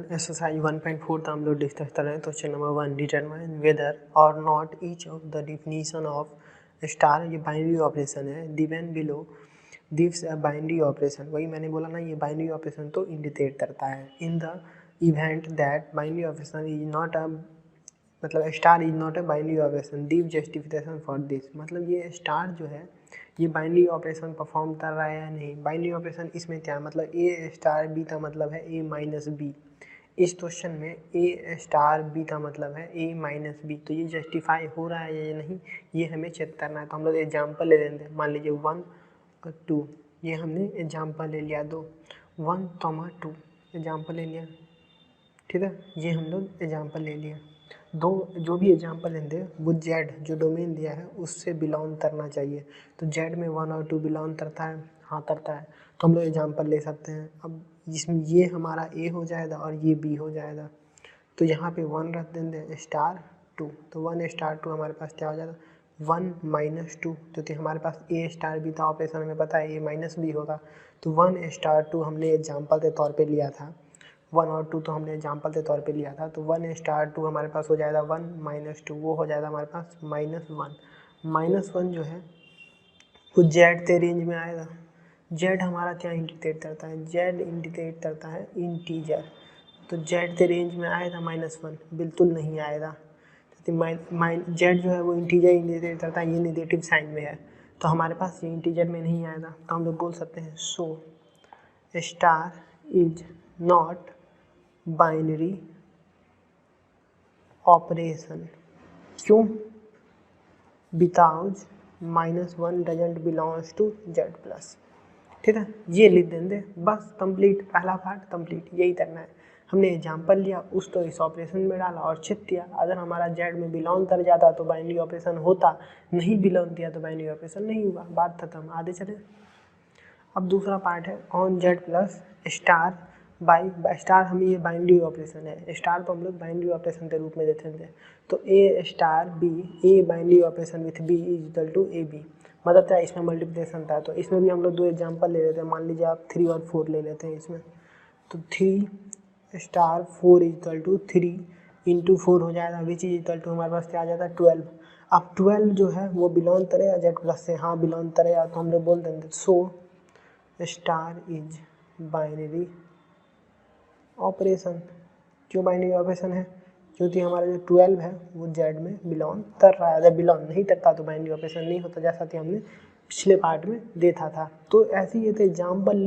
Question exercise 1.4 हम लोग discuss कर रहे हैं। क्वेश्चन नंबर 1, डिटरमाइन वेदर और not each of the definition of star, ये बाइनरी ऑपरेशन है, given below this binary operation. वही मैंने बोला ना, ये बाइनरी ऑपरेशन तो इंडिकेट करता है in the event that binary operation is not a, मतलब star is not a binary operation, give justification for this. मतलब ये स्टार जो है ये बाइनरी ऑपरेशन परफॉर्म कर रहा है या नहीं। बाइनरी ऑपरेशन इसमें क्या है, मतलब ए स्टार बी का मतलब है ए माइनस बी। इस क्वेश्चन में ए स्टार बी का मतलब है ए माइनस बी, तो ये जस्टिफाई हो रहा है या नहीं ये हमें चेक करना है। तो हम लोग एग्जाम्पल ले लेते हैं। मान लीजिए 1 और 2, ये हमने एग्जाम्पल ले लिया 2, 1, 2 एग्जाम्पल ले लिया, ठीक है। ये हम लोग एग्जाम्पल ले लिया। दो जो भी एग्जाम्पल लेंगे वो जेड जो डोमेन दिया है उससे बिलोंग करना चाहिए। तो जेड में 1 और 2 बिलोंग करता है, हाँ करता है, तो हम लोग एग्जाम्पल ले सकते हैं। अब इसमें ये हमारा ए हो जाएगा और ये बी हो जाएगा। तो यहाँ पे 1 रख देंगे स्टार 2, तो 1 स्टार 2 हमारे पास क्या हो जाएगा 1 माइनस 2, क्योंकि हमारे पास ए स्टार बी था ऑपरेशन हमें पता है ए माइनस बी होगा। तो 1 स्टार 2 हमने एग्जाम्पल के तौर पे लिया था, 1 और 2 तो हमने एग्जाम्पल के तौर पे लिया था। तो 1 स्टार 2 हमारे पास हो जाएगा 1 माइनस 2, वो हो जाएगा हमारे पास -1। -1 जो है वो जेड के रेंज में आएगा। जेड हमारा क्या इंडिकेट करता है, जेड इंडिकेट करता है इंटीजर, तो जेड के रेंज में आएगा -1, बिल्कुल नहीं आएगा। जेड जो है वो इंटीजर इंडिकेट करता है, ये नेगेटिव साइन में है, तो हमारे पास ये इंटीजर में नहीं आएगा। तो हम लोग बोल सकते हैं so star is not binary operation. क्यों? Because -1 doesn't belongs to Z plus, ठीक है। ये लिख देंगे बस, कंप्लीट, पहला पार्ट कंप्लीट, यही करना है। हमने एग्जाम्पल लिया, उस तो इस ऑपरेशन में डाला और चेक किया। अगर हमारा जेड में बिलोंग कर जाता तो बाइनरी ऑपरेशन होता, नहीं बिलोंग किया तो बाइनरी ऑपरेशन नहीं हुआ, बात खत्म। आगे चले। अब दूसरा पार्ट है on Z plus star by star, हम ये बाइनरी ऑपरेशन है, स्टार को हम लोग बाइनरी ऑपरेशन के रूप में देखेंगे। तो a star b, a binary operation with b is equal to a b, मतलब क्या इसमें मल्टीप्लिकेशन था। तो इसमें भी हम लोग 2 एग्जाम्पल ले लेते हैं। मान लीजिए आप 3 और 4 ले लेते हैं इसमें। तो 3 star 4 is equal to 3 into 4 हो जाएगा, विच इज इक्वल टू हमारे पास क्या आ जाता है 12। अब 12 जो है वो बिलोंग करेगा जेड प्लस से, हाँ बिलोंग करेगा, तो हम लोग बोल देंगे so star is binary operation. क्यों बाइनरी ऑपरेशन है? क्योंकि हमारा जो 12 है वो जेड में बिलोंग कर रहा है। अगर बिलोंग नहीं करता तो बाइनरी ऑपरेशन नहीं होता, जैसा कि हमने पिछले पार्ट में देखा था। तो ऐसे ही ये तो एग्जाम्पल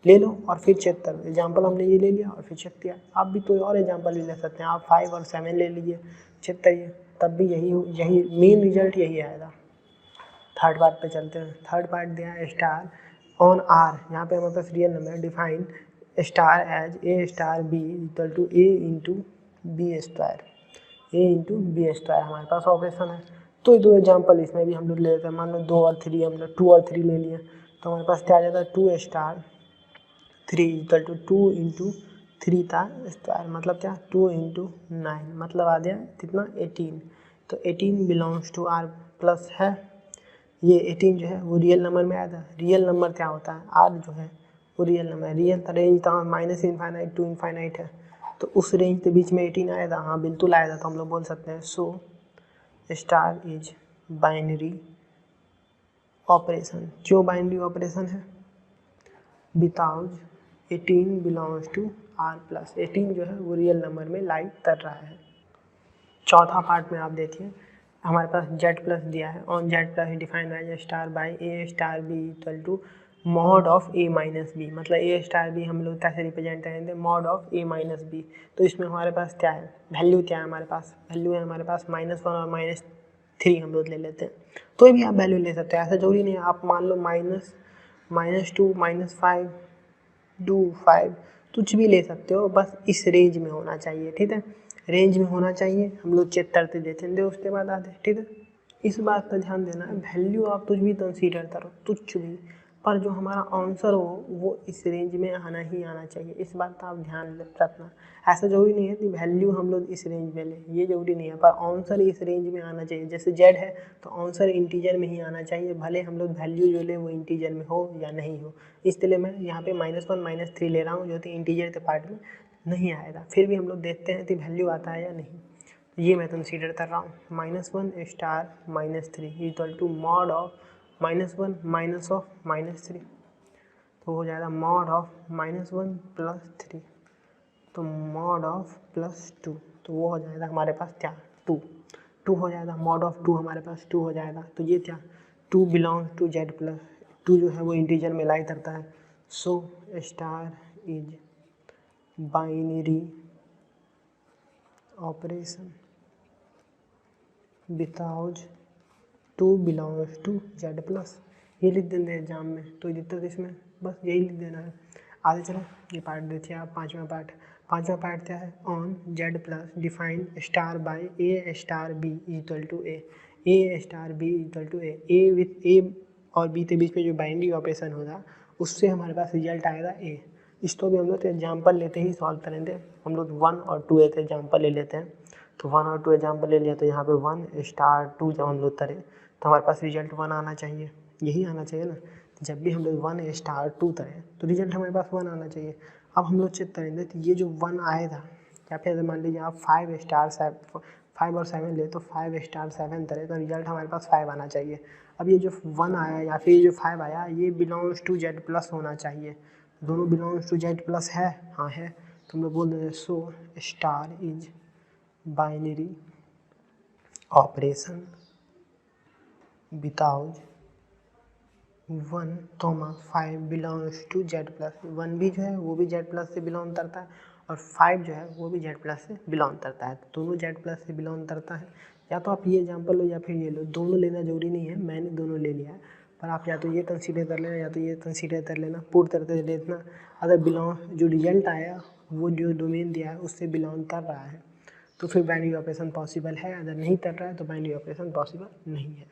ले लो और फिर चेक करो। एग्जाम्पल हमने ये ले लिया और फिर चेक किया। आप भी कोई और एग्जाम्पल भी ले सकते हैं, आप 5 और 7 ले लीजिए, चेक करिए, तब भी यही मेन रिजल्ट यही आएगा। थर्ड पार्ट पे चलते हैं। थर्ड पार्ट दिया है स्टार ऑन आर, यहाँ पे हमारे पास real number define star as a star B equal to a into b square, a into b square हमारे पास ऑपरेशन है। तो 2 एग्जाम्पल इसमें भी हम लोग ले लेते हैं। मान लो 2 और 3, हम लोग 2 और 3 ले लिए, तो हमारे पास क्या आ जाता है 2 स्टार 3 इक्वल टू 2 इंटू 3 का स्क्वायर, मतलब क्या 2 इंटू 9, मतलब आ गया कितना 18। तो 18 बिलोंग्स टू आर प्लस है। ये 18 जो है वो रियल नंबर में आया था। रियल नंबर क्या होता है, आर जो है वो रियल नंबर है। रियल का रेंज था -∞ टू इनफाइनाइट है, तो उस रेंज के बीच में 18 आया था, हाँ बिल्कुल आया था। तो हम लोग बोल सकते हैं so star is binary operation. क्यों बाइनरी ऑपरेशन है? Because 18 belongs to R plus, 18 जो है वो रियल नंबर में लाइक कर रहा है। चौथा पार्ट में आप देखिए, हमारे पास जेड प्लस दिया है। On Z plus define as star by A star B equal to mod of A minus B, मतलब ए स्टार बी हम लोग कैसे रिप्रेजेंट करेंगे, mod of A minus B. तो इसमें हमारे पास क्या है, वैल्यू क्या है हमारे पास, वैल्यू है हमारे पास -1 और -3 हम लोग ले लेते हैं। तो भी आप वैल्यू ले सकते हैं, ऐसा जरूरी नहीं है। आप मान लो -2 -5 2 5 कुछ भी ले सकते हो, बस इस रेंज में होना चाहिए, ठीक है। रेंज में होना चाहिए, हम लोग चेक करते देखेंगे उसके बाद आते, ठीक है। इस बात पर ध्यान देना है, वैल्यू आप कुछ भी कंसीडर करो, कुछ भी, पर जो हमारा आंसर हो वो इस रेंज में आना ही आना चाहिए। इस बात का आप ध्यान रखना। ऐसा जरूरी नहीं है कि वैल्यू हम लोग इस रेंज में लें, ये जरूरी नहीं है, पर आंसर इस रेंज में आना चाहिए। जैसे जेड है तो आंसर इंटीजर में ही आना चाहिए, भले हम लोग वैल्यू जो लें वो इंटीजर में हो या नहीं हो। इसलिए मैं यहाँ पे -1 -3 ले रहा हूँ, जो कि इंटीजर के पार्ट में नहीं आएगा, फिर भी हम लोग देखते हैं कि वैल्यू आता है या नहीं। तो ये मैं कंसीडर कर रहा हूँ -1 star -3 equal to mod of -1 minus of -3, तो हो जाएगा मॉड ऑफ -1 प्लस 3, तो मॉड ऑफ +2, तो वो हो जाएगा हमारे पास क्या 2 हो जाएगा, मॉड ऑफ 2 हमारे पास 2 हो जाएगा। तो ये क्या 2 बिलोंग्स टू Z प्लस 2 जो है वो इंटीजर में लाई करता है। So star is binary operation without 2 belongs to Z plus, ये लिख देंगे एग्जाम में, तो दिक्कत इसमें बस यही लिख देना है। आगे चलो ये पार्ट देखिए आप, पाँचवा पार्ट क्या है, on Z plus define star by A star B equal to A star B equal to A with A और B के बीच में जो बाइनरी ऑपरेशन होगा उससे हमारे पास रिजल्ट आएगा A। इसको भी हम लोग एग्जाम्पल लेते ही सॉल्व करेंगे। हम लोग 1 और 2 एक एग्जाम्पल ले लेते हैं, तो 1 और 2 एग्जाम्पल ले लिया, तो यहाँ पे 1 स्टार 2 जब हम लोग करें तो हमारे पास रिजल्ट 1 आना चाहिए, यही आना चाहिए ना। जब भी हम लोग 1 स्टार 2 करें तो रिजल्ट हमारे पास 1 आना चाहिए। अब हम लोग चेक करेंगे तो ये जो 1 आएगा, या फिर मान लीजिए आप 5 स्टार 5 और 7 ले, तो 5 स्टार 7 करें तो रिजल्ट हमारे पास 5 आना चाहिए। अब ये जो 1 आया या फिर ये जो 5 आया, ये बिलोंग्स टू Z प्लस होना चाहिए, दोनों बिलोंग्स टू Z प्लस है, हाँ है, तो हम लोग बोल देंगे so star is binary operation without 1, 5 belongs to Z plus. 1 भी जो है वो भी Z प्लस से बिलोंग करता है और 5 जो है वो भी Z प्लस से बिलोंग करता है, तो दोनों Z प्लस से बिलोंग करता है। या तो आप ये एग्जांपल लो या फिर ये लो, दोनों लेना जरूरी नहीं है, मैंने दोनों ले लिया है, पर आप या तो ये कंसीडर कर लेना या तो ये कंसीडर कर लेना, पूर्ण करते लेना। अगर बिलोंग जो रिजल्ट आया वो जो डोमेन दिया है उससे बिलोंग कर रहा है तो फिर बाइनरी ऑपरेशन पॉसिबल है, अगर नहीं कर रहा है तो बाइनरी ऑपरेशन पॉसिबल नहीं है।